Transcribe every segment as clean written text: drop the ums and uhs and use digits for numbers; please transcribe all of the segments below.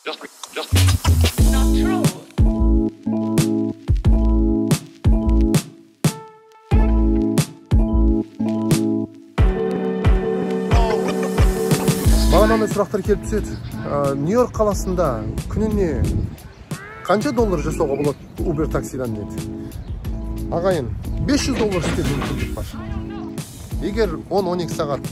Mağanamda sұрақтар келіп түседі. Нью-Йорк қаласында күніне қанша доллар жасауға болады Uber таксидан дейді. Ағайын, $500 істеуге мүмкіндік бар. Егер 10-12 сағат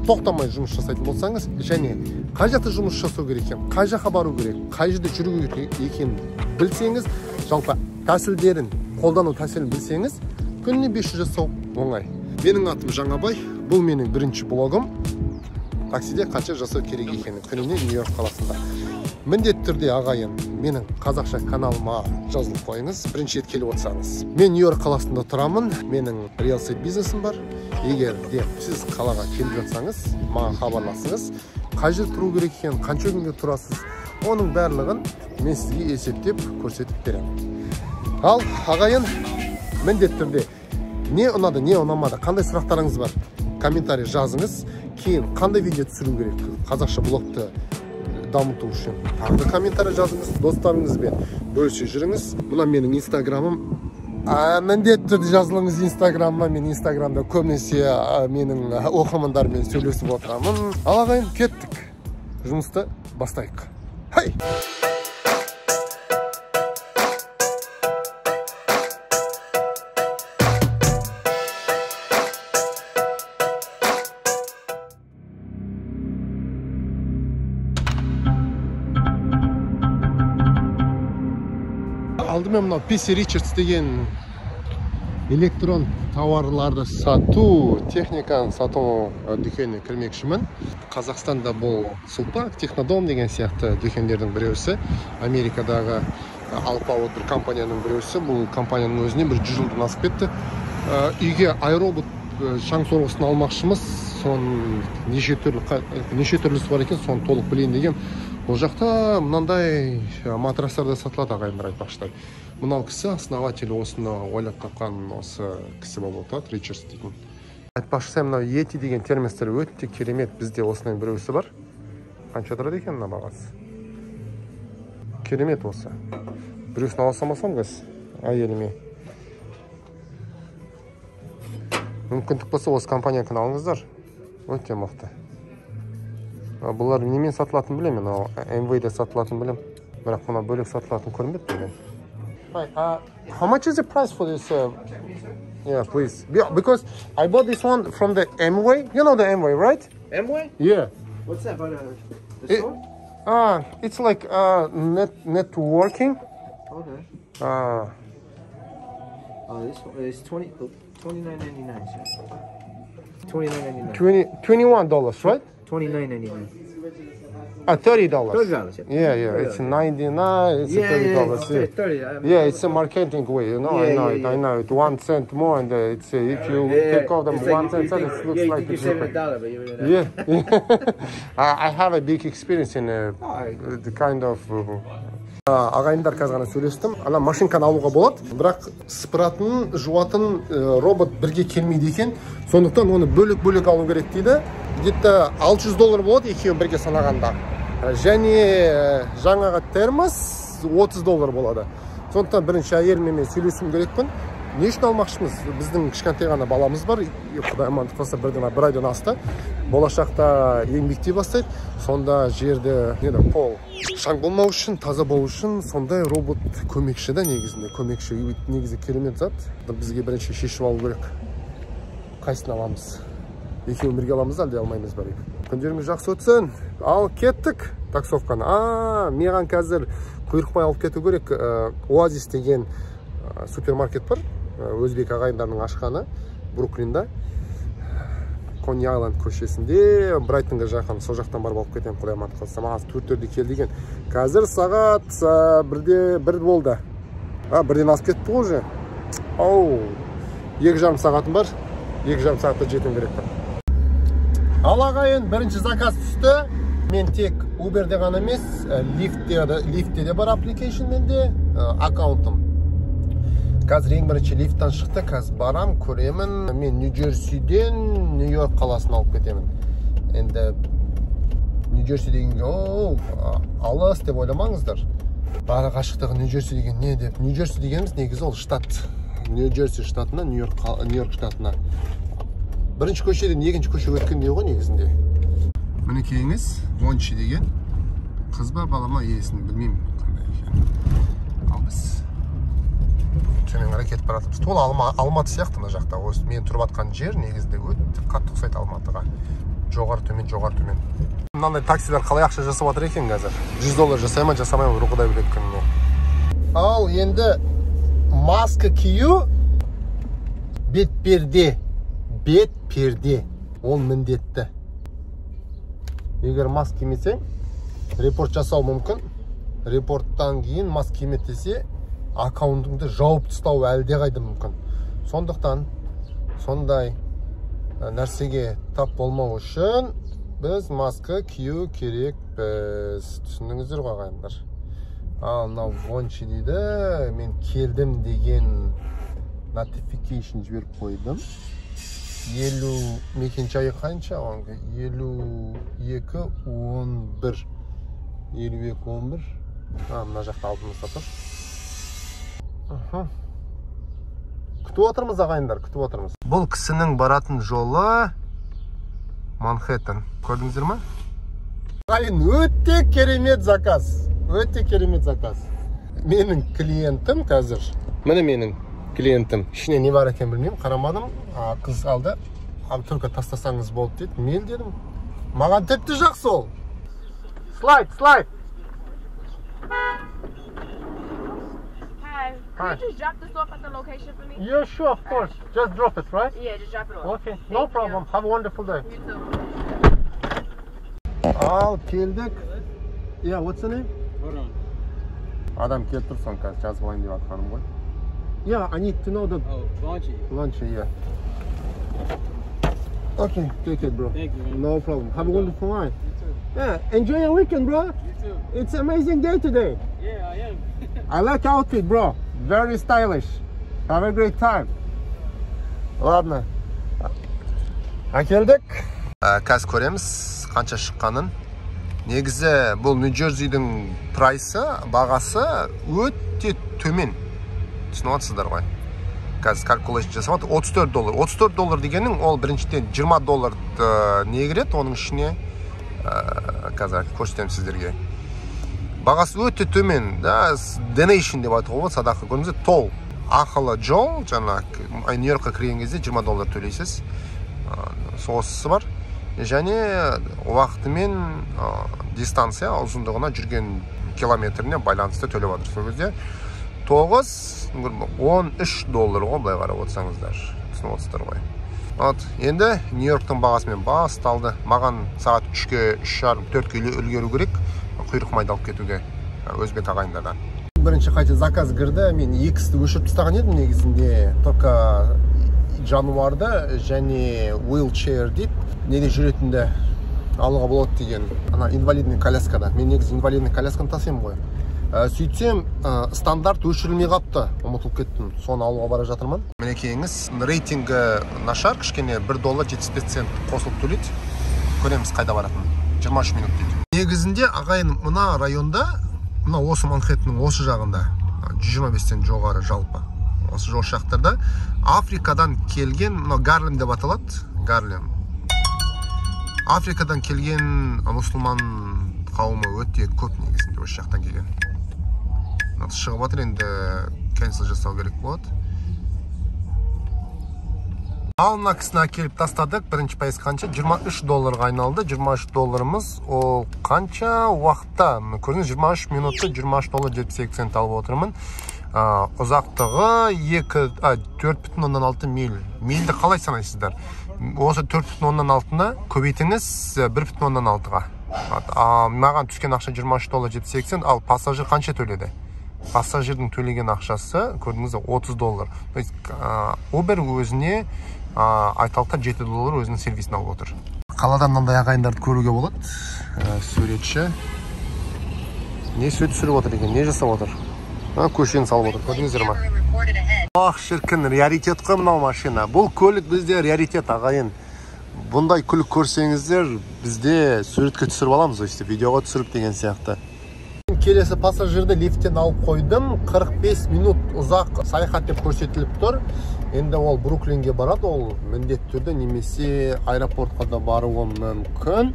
тоқтамай жұмыс жасайтын болсаңыз, және қай жақта жұмыс жасау керек екен, қай жаққа бару керек, қай жерде жүру керек екенін білсеңіз, жалпы тәсілдерін, қолдану тәсілін білсеңіз, күніне 500 жасау оңай. Менің атым Жаңабай, бұл менің бірінші блогым. Таксиде қанша жасау керек екені күніне Нью-Йорк қаласында. Міндетті түрде ағайын, менің қазақша каналыма жазылып қойыңыз, бірінші рет келіп отырсаңыз. Мен Нью-Йорк қаласында тұрамын, менің real estate бизнесім бар. Егер де сіз қалаға келіп жатсаңыз, маған хабарласыңыз. Қай жерде тұру керек екен, қанша күнге тұрасыз, оның барлығын мен сізге есептеп көрсетіп беремін. Ал ағайын, міндетті түрде не ұнады, не ұнамады, қандай сұрақтарыңыз бар, комментарий жазыңыз. Кейін қандай видео түсіру керек, қазақша блогты дамыту үшін тағы да комментарий жазыңыз, достарыңызбен бөлісе жүріңіз. Мына менің инстаграмым. Міндетті түрде жазылыңыз инстаграмыма. Мен инстаграмда көбінесе менің оқырмандармен сөйлесіп отырамын. Ал ағайын, кеттік. Жұмысты бастайық. Хай! Алдымен мынау PC Richards деген электрон тауарларды сату, техниканы сату дүкеніне кірмекшімін. Қазақстанда бұл Сулпак, Технодом деген сияқты дүкендердің біреусі. Америкадағы алпауыт бір компанияның біреусі. Бұл компанияның өзіне бір 100 жылдан асып кетті. Үйге iRobot шаң сорғысын алмақшымыз. Соның неше түрлісі бар екен, соны толық білейін деген. Ол жақта мынандай матрастарда сатылады ағайындар айтпақшыдай. Мынау кісі основатель осыны ойлап тапқан осы кісі болып отырады, Richards дейтін. Айтпақшыдай мынау Yeti деген термостар өте керемет. Бізде осының біреусі бар. Қанша тұрады екен мына бағасы? Керемет осы. Біреусін ала салмасам қыз әйеліме. Мүмкіндік болса осы компанияны алыңыздар. Өте мықты. Бұлар немен сатылатын білем, мен MV-де сатылатын білем. Бірақ мұна бөлек сатылатын көрінбеді мен. How much is the price for this? Yeah, please. Because I bought this one from the MV. You know the MV, right? MV? Yeah. What's that about the store? It's like networking. Okay. This one is $29.99. $29.99. $21, right? $29.99. $30. $30. Yeah, it's 99. It's $30. $30. Yeah, it's a marketing way, you know. I know it. 1 cent more, and it's if you take off them 1 cent, it looks like you save $1, but you really yeah. I have a big experience in the kind of. Ағайындар қазір ғана сөйлестім. Ана машинканы алуға болады, бірақ сыпыратын, жуатын робот бірге келмейді екен. Сондықтан оны бөлек-бөлек алу керек дейді. Где-то $600 болады екеуін бірге санағанда. Және жаңаға термос $30 болады. Сондықтан бірінші әйеліме мен сөйлесім керекпін. Не үшін алмақшымыз? Біздің кішкентай ғана баламыз бар. Құдай амандық болса бір айдан асты. Болашақта еңбектей бастайды. Сонда жерде пол шаң болмау үшін, таза болу үшін сондай робот көмекші да негізінде. Көмекші негізі керемет зат. Бізге бірінші шешіп алу керек. Қайсысын аламыз? Екеуін бірге аламыз, әлде алмаймыз ба? Күндеріңіз жақсы өтсін. Ал кеттік таксовканы. Маған қазір құйрықпай алып кету керек. Оазис деген супермаркет бар. Өзбек ағайындарының ашқаны Бруклинда. Кони Айленд көшесінде, Брайтонға жақын, сол жақтан барып алып кетемін, құдай амандық болса. Маған 4-4-де кел деген. Қазір сағат 1 болды. Бірден асып кетті уже. 2,5 сағатым бар. 2,5 сағатта жетім керек бар. Ал ағайын, бірінші заказ түсті. Мен тек Uber'де ғана емес, Lyft'те де бар application менде, аккаунтым. Қазір ең бірінші лифттан шықты, қазір барам, көремін. Мен Нью-Джерсиден Нью-Йорк қаласын алып кетемін. Енді Нью-Джерси дегенге алыс деп ойламаңыздар. Бары қашықтығы Нью-Джерси деген не деп? Нью-Джерси дегеніміз негізі ол штат. Нью-Джерси штатына, Нью-Йорк штатына. Бірінші көшеден екінші көшеге өткендей ғой негізінде. Мінекейіңіз Вончи деген қыз ба бала ма иесін білмеймін қандай екен. Ал біз төмен қарай кетіп бара жатырмыз. Ол Алматы сияқты мына жақта. Осы мен тұрып жатқан жер негізінде өте қатты ұқсайды Алматыға. Жоғары төмен. Мынандай таксилер қалай ақша жасап жатыр екен қазір? $100 жасай ма, жасамай ма, Құдай біледі күніне. Ал енді маска кию бетперде. Ол міндетті. Егер маска кимесең, репорт жасау мүмкін. Репорттан кейін маска кимесе, аккаунтыңды жауып тастау әлде қайда мүмкін. Сондықтан сондай нәрсеге тап болмау үшін біз маска кию керекпіз. Түсіндіңіздер ғой ағайындар. Ал мынау Вончи дейді, мен келдім деген notification жіберіп қойдым. 50 мекенжайы қанша? 52-11. 52-11. Мына жақта алдымызда тұр. Күтіп отырмыз ағайындар, күтіп отырмыз. Бұл кісінің баратын жолы Манхэттен. Көрдіңіздер ма? Ағайын, өте керемет заказ. Менің клиентім қазір. Міне менің клиентім. Ішіне не бар екен білмеймін, қарамадым. Қыз алды. Только тастасаңыз болды дейді. Мен дедім. Маған тіпті жақсы ол. Слайд. Can you just drop this off at the location for me? Yeah, sure, of course. Just drop it, right? Yeah, just drop it off. Okay, no problem. Have a wonderful day. You too. Al keldik. Yeah, what's the name? Hold on. Adam kelib tursin, қазір жазып алайын деп atqanim ғой. Yeah, I need to know the Vonchie, yeah. Okay, take it, bro. Thank you, man. No problem. Have a wonderful night. You too. Yeah, enjoy your weekend, bro. You too. It's an amazing day today. Yeah, I am. I like outfit, bro. Very stylish. Have a great time. Ладно. Келдік. Қазір көреміз қанша шыққанын. Негізі бұл Нью-Джерсидің прайсы, бағасы өте төмен. Түсініп отырсыздар ғой. Қазір calculation жасап $34. $34 дегенің ол біріншіден $20 не кіреді, оның ішіне қазір көрсетемін сіздерге. Бағасы өте төмен, donation деп айтуға болады, садақа. Көрдіңіздер, тол. Ақылы жол, жаңа Нью-Йоркқа кірген кезде $20 төлейсіз. Соғысы бар. Және уақытымен дистанция ұзындығына жүрген километріне байланысты төлеп жатыр. Сол кезде $13 ғой, былай қарап отырсаңыздар. Түсініп отырсыздар ғой. Енді Нью-Йорктың бағасымен басталды. Маған сағат 3:30-4-ке үлгеру керек. Құйрық майды алып кетуге өзбек ағайындардан. Бірінші қайта заказ кірді, мен екісті өшіріп тастаған едім негізінде. Только жануарды және wheelchair дейді, неде жүретінді алуға болады деген. Ана инвалидный коляскада. Мен негізі инвалидный колясканы тасимын ғой. Сөйтсем, стандарт өшірілмей қапты. Ұмытылып кеттім. Соны алуға бара жатырмын. Мінекейіңіз, рейтингі нашар, кішкене $1.75 қосылып төлейді. Көреміз қайда баратын. 23 минут дейді. Негізінде ағайын мына районда, мына осы Манхэттеннің осы жағында 125-тен жоғары жалпы. Осы жоғары жақтарда Африкадан келген, мына Гарлем деп аталады. Гарлем. Африкадан келген мұсылман қауымы өте көп негізінде осы жақтан келген. Шығып жатыр, енді cancel жасау керек болады. Ал мына кісіні әкеліп тастадық. Бірінші пайыз қанша? $23 айналды. $23 ол қанша уақытта? Көрдіңіз, 23 минутта $23.72 алып отырмын. Ұзақтығы 4,6 миль. Мильді қалай санайсыздар? Осы 4,6-на көбейтіңіз 1,6-ға. Маған түскен ақша $23.78, ал пассажир қанша төледі? Пассажирдің төлеген ақшасы, көрдіңіз, $30. Uber өзіне айталықтар $7 өзінің сервисін алып отыр. Қаладан мынандай ағайындарды көруге болады. Суретші. Не сурет түсіріп отыр екен? Не жасап отыр? Көшені салып отыр. Көрдіңіздер ма? Шіркін, раритет қой мынау машина. Бұл көлік бізде раритет ағайын. Bunday күлік көрсеңіздер, бізде суретке түсіріп аламыз, işte видеоға түсіріп деген сияқты. Келесі пассажирді лифттен алып қойдым. 45 минут ұзақ саяхат деп көрсетіліп тұр. Енді ол Бруклинге барады, ол міндетті түрде немесе аэропортқа да баруы мүмкін.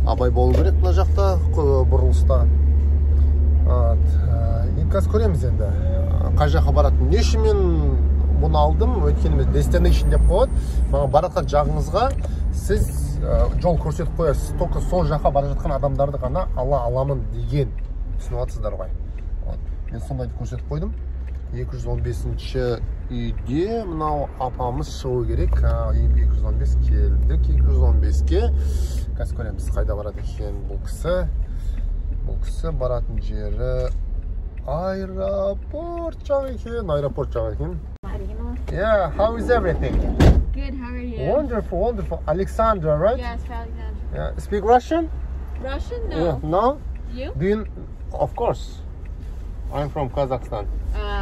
Абай болу керек мына жақта бұрылыста. Қазір көреміз енді. Қай жаққа баратын. Не үшін мен бұны алдым? Өйткені destination деп қояды. Маған баратқан жағыңызға сіз жол көрсетіп қоясыз. Только сол жаққа бара жатқан адамдарды ғана ала аламын деген. Түсініп жатсыздар ғой. Мен сондайды көрсетіп қойдым. 215-ші үйде мынау апамыз шығу керек. 215 келдік. 215-ке. Қазір көреміз қайда барады екен бұл кісі. Бұл кісі баратын жері аэропорт жағы екен. Аэропорт жағы екен. Yeah, how is everything? Good, how are you? Wonderful, wonderful. Alexandra, right? Yes, Alexandra. Yeah. Speak Russian? Russian? No. Yeah. No? You? Do you? Of course. I'm from Kazakhstan.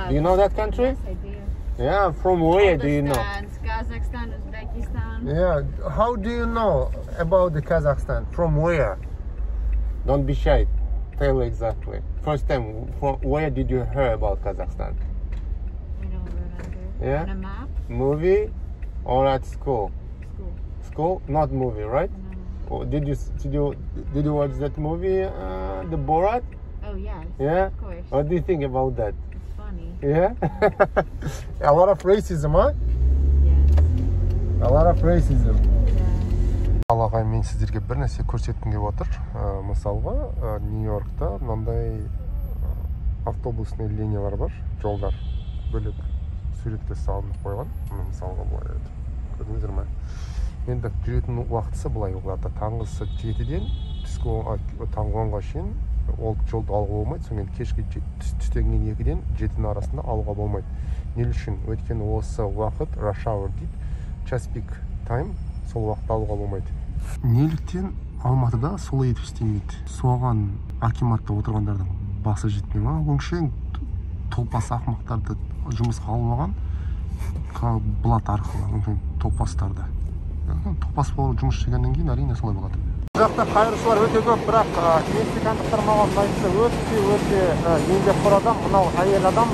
Do you know that country? Yes, I do. Yeah, from where do you know? Kazakhstan, Uzbekistan. Yeah, how do you know about the Kazakhstan? From where? Don't be shy. Tell exactly. First time, from where did you hear about Kazakhstan? I don't remember. Yeah? On a map? Movie or at school? School. School, not movie, right? No. Or did you watch that movie, The Borat? Oh, yes. Yeah. Of course. What do you think about that? It's funny. Yeah. A lot of racism, huh? Yes. A lot of racism. Yeah. Аллаға мен сіздерге бір нәрсе көрсеткім келіп отыр. Мысалға, Нью-Йоркта мынандай автобусный линиялар бар, жолдар бөлек суретке салынып қойған. Мысалға былай еді. Көрдіңіздер ме? Енді жүретін уақытысы былай оларда таңғы 7-ден түскі таңғы 10-ға шейін ол жолды алуға болмайды. Сонымен кешкі түстен кейін 2-ден 7-дің арасында алуға болмайды. Не үшін? Өйткені осы уақыт rush hour дейді. Час пик time, сол уақытта алуға болмайды. Неліктен Алматыда солай етіп істемейді? Соған акиматта отырғандардың басы жетпей ма? Өңшең топас ақымақтарды жұмысқа алмаған блат арқылы топастарды. Топас болып жұмыс істегеннен кейін әрине солай болады. Бұл жақта қайырушылар өте көп, бірақ мексикандықтар маған ұнайтысы өте еңбекқор адам. Мынау әйел адам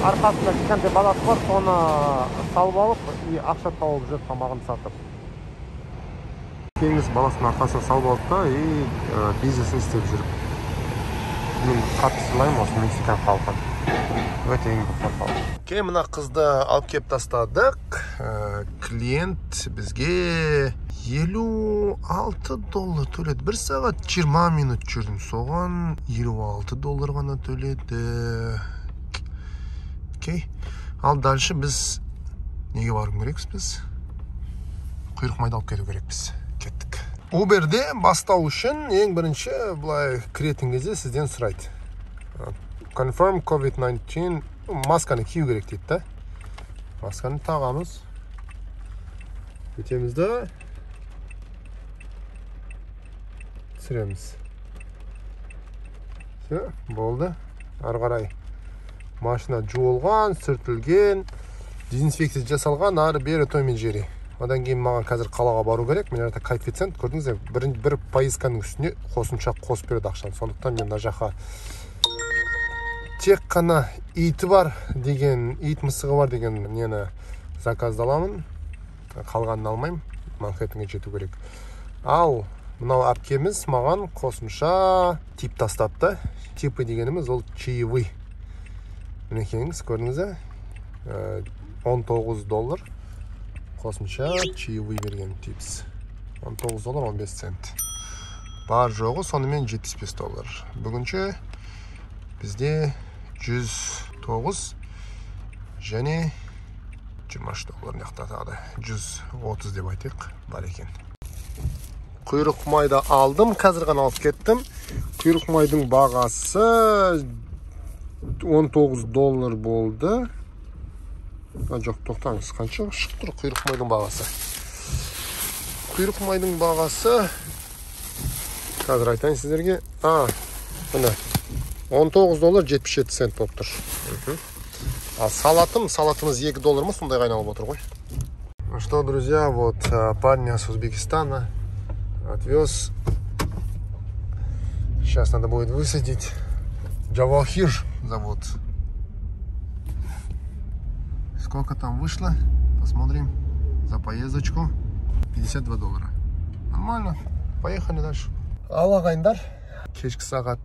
арқасында кішкентай баласы бар, соны салып алып, ақша тауып жүр тамағын сатып. Кеңіс баласының арқасына салып алып та бизнесін істеп жүр. Мен қатты сыйлаймын осы мексикан халқын. Өте еңбекқор халық. Мына қызды алып кеп тастадық. Клиент бізге $56 төледі. 1 сағат 20 минут жүрдім. Соған $56 ғана төледі. Окей. Ал дальше біз неге бару керекпіз біз? Құйрық майда алып кету керекпіз. Кеттік. Uber'де бастау үшін ең бірінші бұлай кіретін кезде сізден сұрайды. Confirm COVID-19 масканы кию керек дейді да. Масканы тағамыз. Өтеміз да. Түсіреміз. Болды. Ары қарай. Машина жуылған, сүртілген, дезинфекция жасалған, ары бері төмен жері. Одан кейін маған қазір қалаға бару керек. Мен арта коэффициент көрдіңіздер, бір поездканың үстіне қосымша қосып береді ақшаны. Сондықтан мен мына жаққа тек қана иті бар деген, ит мысығы бар деген нені заказдаламын. Қалғанын алмаймын. Манхэттенге жету керек. Ал мынау әпкеміз маған қосымша тип тастапты. Типы дегеніміз ол чаевый. Мінекеңіз көрдіңіздер. $19 қосымша чаевый берген типс. $19.15. Бар жоғы сонымен $75. Бүгінше бізде $109 және $23 нақтатады. $130 деп айтайық, бар екен. Құйрық майда алдым, қазір ғана алып кеттім. Құйрық майдың бағасы $19 болды. Жоқ, тоқтаңыз, қанша шығып тұр құйрық майдың бағасы. Құйрық майдың бағасы қазір айтайын сіздерге. Міне $19.77 болып тұр. Ал салатымыз $2 ма, сондай қайналып отыр ғой. Ну что, друзья, вот парня с Узбекистана отвез. Сейчас надо будет высадить. Джавахир зовут. Сколько там вышло? Посмотрим. За поездочку $52. Нормально. Поехали дальше. Ал ағайындар, кешкі сағат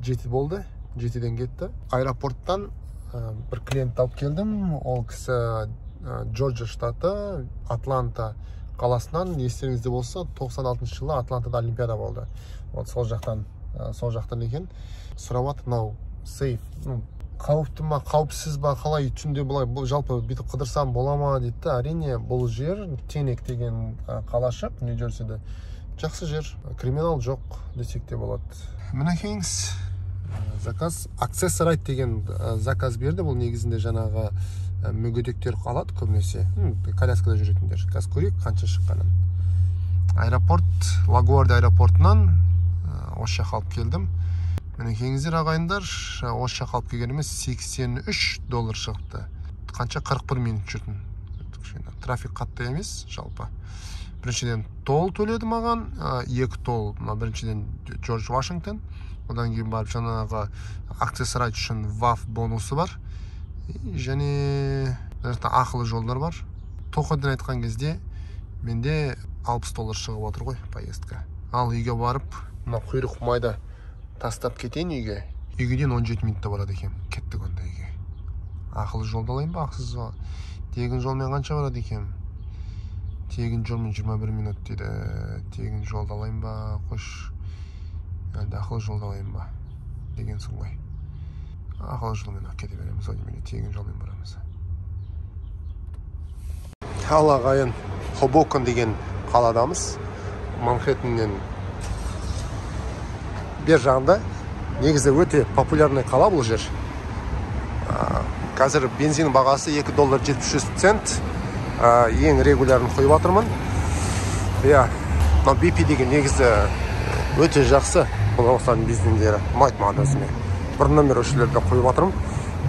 7 болды. 7-ден кетті. Аэропорттан бір клиент алып келдім. Ол кісі Джорджия штаты, Атланта қаласынан. Естеріңізде болса, 96 жылы Атлантада Олимпиада болды. Вот сол жақтан екен. Сұрап мынау сейф. Қауіпті ма, қауіпсіз ба, қалай түнде бұлай жалпы бүйтіп қыдырсам бола ма дейді. Әрине бұл жер Тенек деген қалашық Нью-Джерсиде. Жақсы жер, криминал жоқ десек те болады. Мінекейіңіз заказ аксессорайт деген заказ берді. Бұл негізінде жаңағы мүгедектер қалады көбінесе. Коляскада жүретіндер. Қазір көрейік қанша шыққанын. Аэропорт, Лагуардия аэропортынан осы жаққа алып келдім. Мінекейіңіздер ағайындар, осы жаққа алып келгеніме $83 шығыпты. Қанша 41 минут жүрдім. Трафик қатты емес жалпы. Біріншіден тол төледі маған, екі тол. Біріншіден Джордж Вашингтон. Одан кейін барып жаңағы аксессорайт үшін ВАФ бонусы бар. Және ақылы жолдар бар. Тоқыден айтқан кезде менде $60 шығып отыр ғой поездка. Ал үйге барып, құйрық майда тастап кетейін үйге. Үйгеден 17 минутта барады екен. Кеттік онда үйге. Ақылы жолды алайын ба, ақсыз ба? Тегін жолмен қанша барады екен? Тегін жолмен 21 минут дейді. Тегін жолды алайын ба, қош. Әлде ақылы жолды алайын ба? Деген соң ғой. Ақылы жолмен кете береміз, оймен тегін жолмен барамыз. Ал ағайын, Хобокон деген қаладамыз. Манхэттеннен бер жағында. Негізі өте популярный қала бұл жер. Қазір бензин бағасы $2.73. Ең регулярын қойып атырмын. BP деген негізі өте жақсы. Бұл осылардың бензиндері. Ұнайды маған өзіме. Бір номер өшілерді қойып атырмын.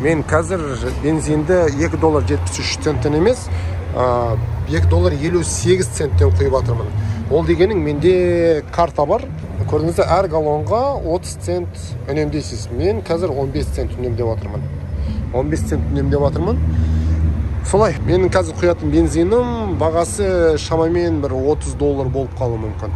Мен қазір бензинді $2.73 емес, $2.58 қойып атырмын. Ол дегенің менде карта бар. Көрдіңізде, әр галлонға 30 цент үнемдейсіз. Мен қазір 15 цент үнемдеп атырмын. 15 цент үнемдеп атырмын. Солай, менің қазір құятын бензинім бағасы шамамен бір $30 болып қалуы мүмкін.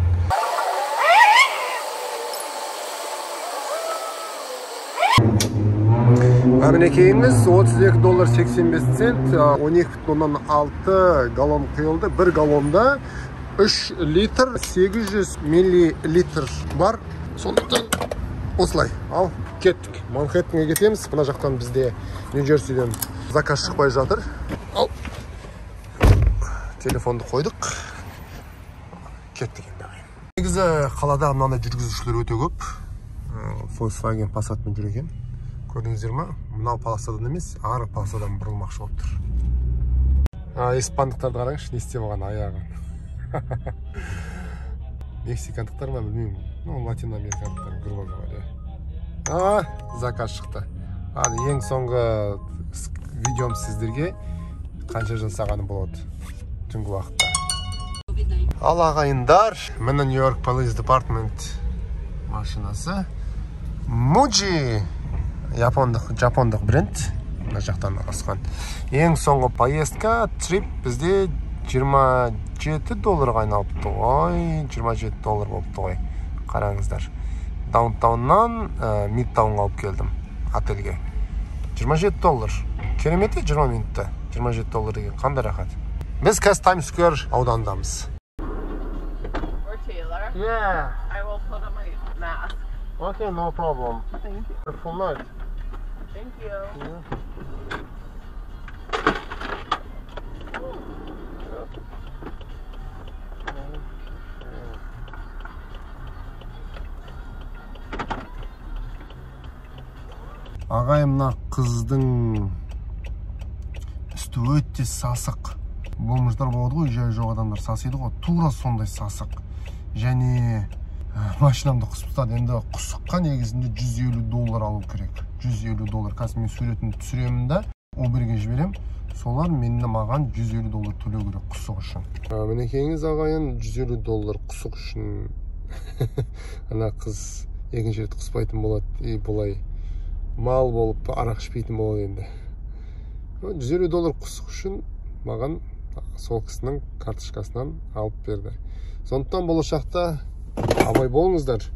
Мінекейіміз $32.85, 12,6 галлон құйылды. Бір галлонда 3 литр 800 миллилитр бар. Сондықтан осылай. Ал, кеттік. Манхэттенге кетеміз. Бұна жақтан бізде Нью-Джерсиден заказ шықпай жатыр. Ал, телефонды қойдық. Кеттік енді. Негізі қалада мынандай жүргізушілер өте көп. Volkswagen Passatмен жүр екен. Көрдіңіздер ма? Мынау полосадан емес, ары полосадан бұрылмақшы болып тұр. Испандықтарды қараңызшы, не істеп алған аяғын. Мексикандықтар ма білмеймін. Латиноамерикандықтар, грубо говоря. Заказ шықты. Ең соңғы видеом сіздерге қанша жасағаным болады түнгі уақытта. Ал ағайындар, мені Нью-Йорк Police Department машинасы. Muji жапондық бренд. Мына жақтан асқан. Ең соңғы поездка, трип бізде $27 айналыпты ғой. $27 болыпты ғой. Қараңыздар. Даунтауннан Мидтаунға алып келдім отельге. $27. Керемет 20 минутта. $27 деген қандай рахат. Біз қазір Times Square аудандамыз. Or Taylor. Yeah. I will put on my mask. Okay, no problem. Thank you. Full night. Thank you. Ағайымна қыздың үсті өте сасық. Болмыштар болады ғой, жай жоқ адамдар сасиды ғой. Тура сондай сасық. Және машинамды құсып тастады. Енді құсыққа негізінде $150 алу керек. $150. Қазір мен суретін түсіремін да. Uber'ге жіберем. Солар менде маған $150 төлеу керек құсық үшін. Мінекейіңіз ағайын $150 құсық үшін. Ана қыз екінші рет құспайтын болады, бұлай мал болып арақ ішпейтін болады енді. $150 құсық үшін маған сол кісінің карточкасынан алып берді. Сондықтан болашақта абай болыңыздар.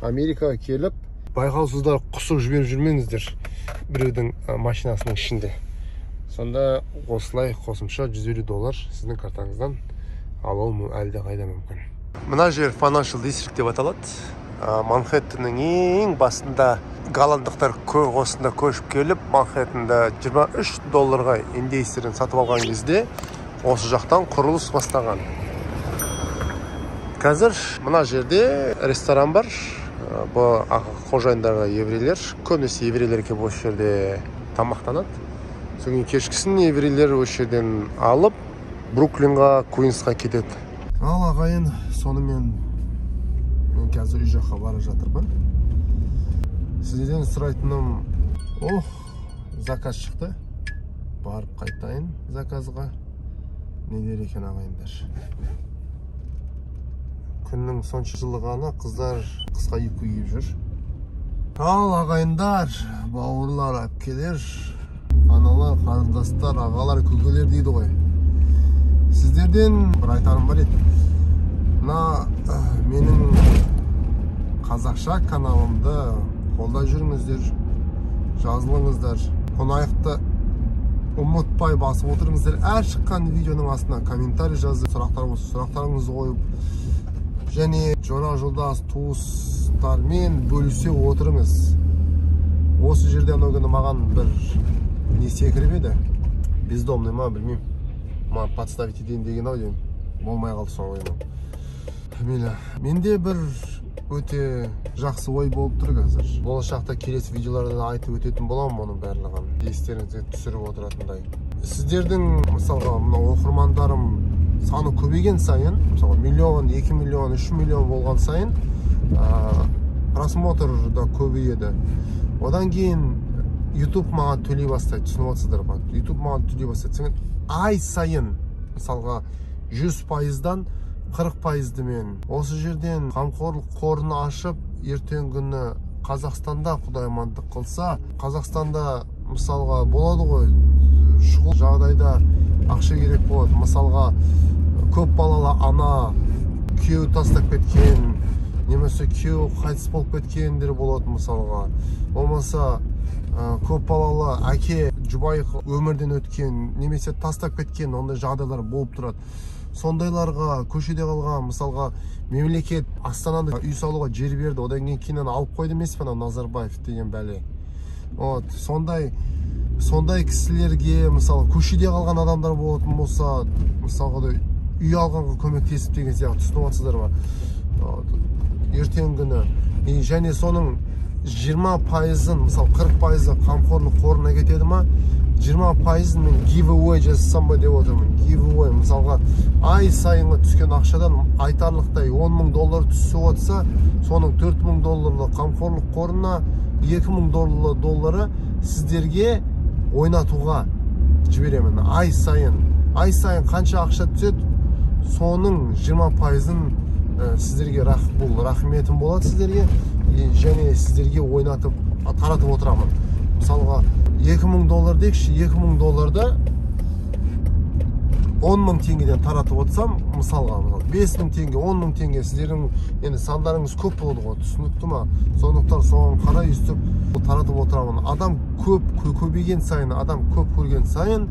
Америкаға келіп, байқаусыздар құсық жіберіп жүрмеңіздер біреудің машинасының ішінде. Сонда осылай қосымша $150 сіздің картаңыздан алу әлде қайда мүмкін. Мына жер Financial District деп аталады. Манхэттеннің ең басында голландықтар осында көшіп келіп, Манхэттенда $23-ға индейстерін сатып алған кезде осы жақтан құрылыс бастаған. Қазір мына жерде ресторан бар. Бұл қожайындарға еврейлер, көбінесе еврейлер келіп осы жерде тамақтанады. Соң кешкісін еврейлер осы жерден алып Бруклинға, Куинсқа кетеді. Ал ағайын, сонымен мен қазір үй жаққа бара жатырмын. Сіздерден сұрайтыным, заказ шықты. Барып қайтайын заказға. Не дер екен ағайындар? Күннің сонша жылығаны қыздар қысқа үйкі киіп жүр. Ал ағайындар, бауырлар, әпкелер, аналар, қарындастар, ағалар, көкелер дейді ғой. Сіздерден бір айтарым бар еді. Мына менің қазақша каналымды қолдап жүріңіздер, жазылыңыздар. Қонаяқты ұмытпай басып отырыңыздар. Әр шыққан видеоның астына комментарий жазып, сұрақтар болса сұрақтарыңызды қойып, және жора жолдас туыстармен бөлісе отырыңыз. Осы жерде анау күні маған бір не секіріп еді. Бездомный ма, білмеймін. Маған подставить етейін деген ау деймін. Болмай қалды соң ойым. Мейлі. Менде бір өте жақсы ой болып тұр қазір. Болашақта келесі видеоларда айтып өтетін боламын оның барлығын. Естеріңізге түсіріп отыратындай. Сіздердің мысалға мына оқырмандарым саны көбейген сайын, мысалы миллион, 2 миллион, 3 миллион болған сайын просмотр да көбейеді. Одан кейін YouTube маған төлей бастайды, түсініп отырсыздар ма? YouTube маған төлей бастайды. Ай сайын мысалға 100%-дан 40%-ды мен осы жерден қамқорлық қорын ашып, ертең күні Қазақстанда Құдай амандық қылса, Қазақстанда мысалға болады ғой, шұғыл жағдайда ақша керек болады. Мысалға көп балалы ана күйеу тастап кеткен, немесе күйеу қайтыс болып кеткендер болады мысалға. Болмаса көп балалы әке жұбайы өмірден өткен, немесе тастап кеткен, ондай жағдайлар болып тұрады. Сондайларға көшеде қалған, мысалға мемлекет Астанада үй салуға жер берді, одан кейін алып қойды емес пе Назарбаев деген бәле. Сондай кісілерге, мысалы көшеде қалған адамдар болатын болса, мысалға үй алғанға көмектесіп деген сияқты, түсініп отырсыздар ма? Ертең күні және соның 20%-ын, мысалы 40%-ы қамқорлық қорына кетеді ма? 20%-ын мен giveaway жасасам ба деп отырмын. Giveaway, мысалға ай сайынғы түскен ақшадан айтарлықтай $10,000 түсіп отырса, соның $4,000 қамқорлық қорына, $2,000 сіздерге ойнатуға жіберемін. Ай сайын қанша ақша түседі, соның 20%-ын сіздерге рахметім болады сіздерге, және сіздерге ойнатып таратып отырамын. Мысалға $2,000 дейікші, $2,000-да 10,000 теңгеден таратып отырсам, мысалға 5,000 теңге, 10,000 теңге сіздердің енді сандарыңыз көп болды ғой, түсінікті ма? Сондықтан соған қарай үстіп таратып отырамын. Адам көбейген сайын, адам көп көрген сайын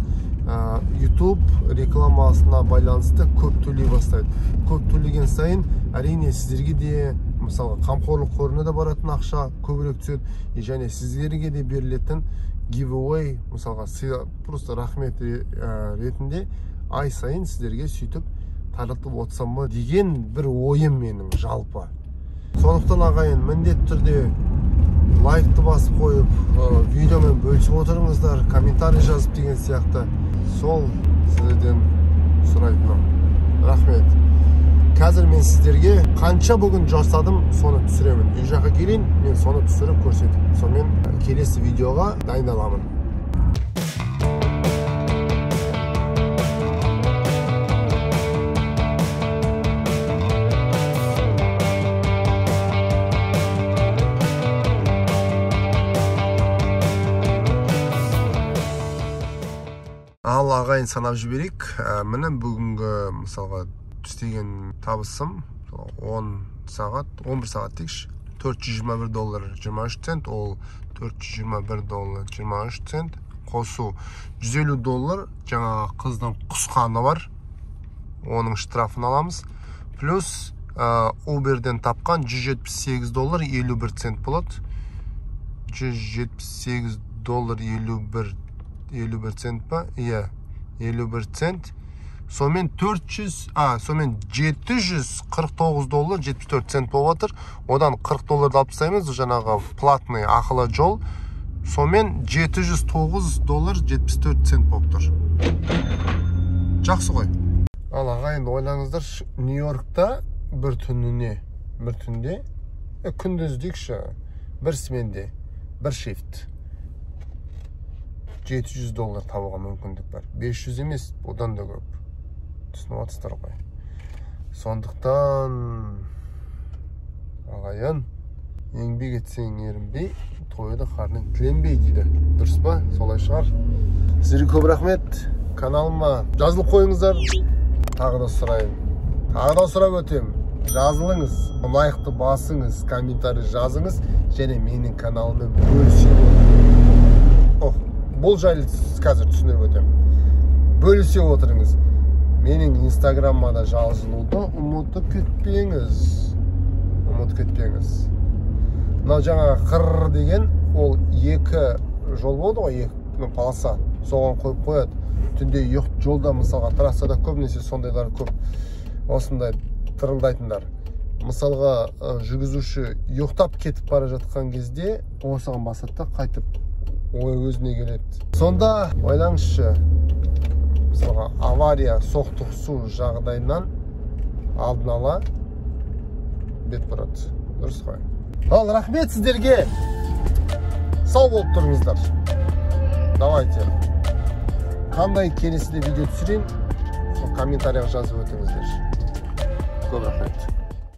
YouTube рекламасына байланысты көп төлей бастайды. Көп төлеген сайын әрине сіздерге де, мысалы қамқорлық қорына да баратын ақша көбірек түседі, және сіздерге де берілетін giveaway, мысалға просто рахмет ретінде ай сайын сіздерге сөйтіп таратып отырсам ба деген бір ойым менің жалпы. Сондықтан ағайын, міндетті түрде лайкты басып қойып, видеомен бөлісіп отырыңыздар, комментарий жазып деген сияқты. Сол сіздерден сұрайтыным. Рахмет. Қазір мен сіздерге қанша бүгін жасадым, соны түсіремін. Үй жаққа келейін, мен соны түсіріп көрсетіп, сонымен келесі видеоға дайындаламын. Ал ағайын санап жіберейік. Міне бүгінгі мысалға істеген табысым 11 сағат дейікші. $421 23 цент, ол $421 23 цент. Қосу $150 жаңағы қыздан құсқаны бар. Оның штрафын аламыз. Плюс Uber'ден тапқан $178 51 цент болады. $178 51 цент па? Иә, 51 цент. Сонымен $749 74 цент болып отыр. Одан $40 алып тастаймыз, жаңағы платный ақылы жол. Сонымен $709 74 цент болып тұр. Жақсы ғой. Ал ағайын, ойлаңыздар, Нью-Йоркта бір түнде, күндіз дейікші, бір сменде, бір шифт. $700 табуға мүмкіндік бар. 500 емес, одан да көп. Түсініп атыстар ғой. Сондықтан ағайын, еңбек етсең ерінбей, тойды қарның тіленбей дейді. Дұрыс па? Солай шығар. Сіздерге көп рахмет. Каналыма жазылып қойыңыздар. Тағы да сұрап өтем. Жазылыңыз, лайкты басыңыз, комментарий жазыңыз, және менің каналыммен бөлісіңіз. Бұл жайлы қазір түсіндіріп өтем. Бөлісе отырыңыз. Менің инстаграмыма да жазылуды ұмытып кетпеңіз. Мынау жаңағы қыр деген, ол екі жол болды ғой, екі полоса. Соған қойып қояды. Түнде жолда мысалға трассада көбінесе сондайлар көп. Осындай тырылдайтындар. Мысалға жүргізуші ұйықтап кетіп бара жатқан кезде осыған басады да қайтып ой өзіне келеді. Сонда ойлаңызшы, мысалға авария, соқтығысу жағдайынан алдын ала бет бұрады. Дұрыс қой. Ал рахмет сіздерге. Сау болып тұрыңыздар. Давайте. Қандай келесіде видео түсірейін, комментарияға жазып өтіңіздер. Көп рахмет.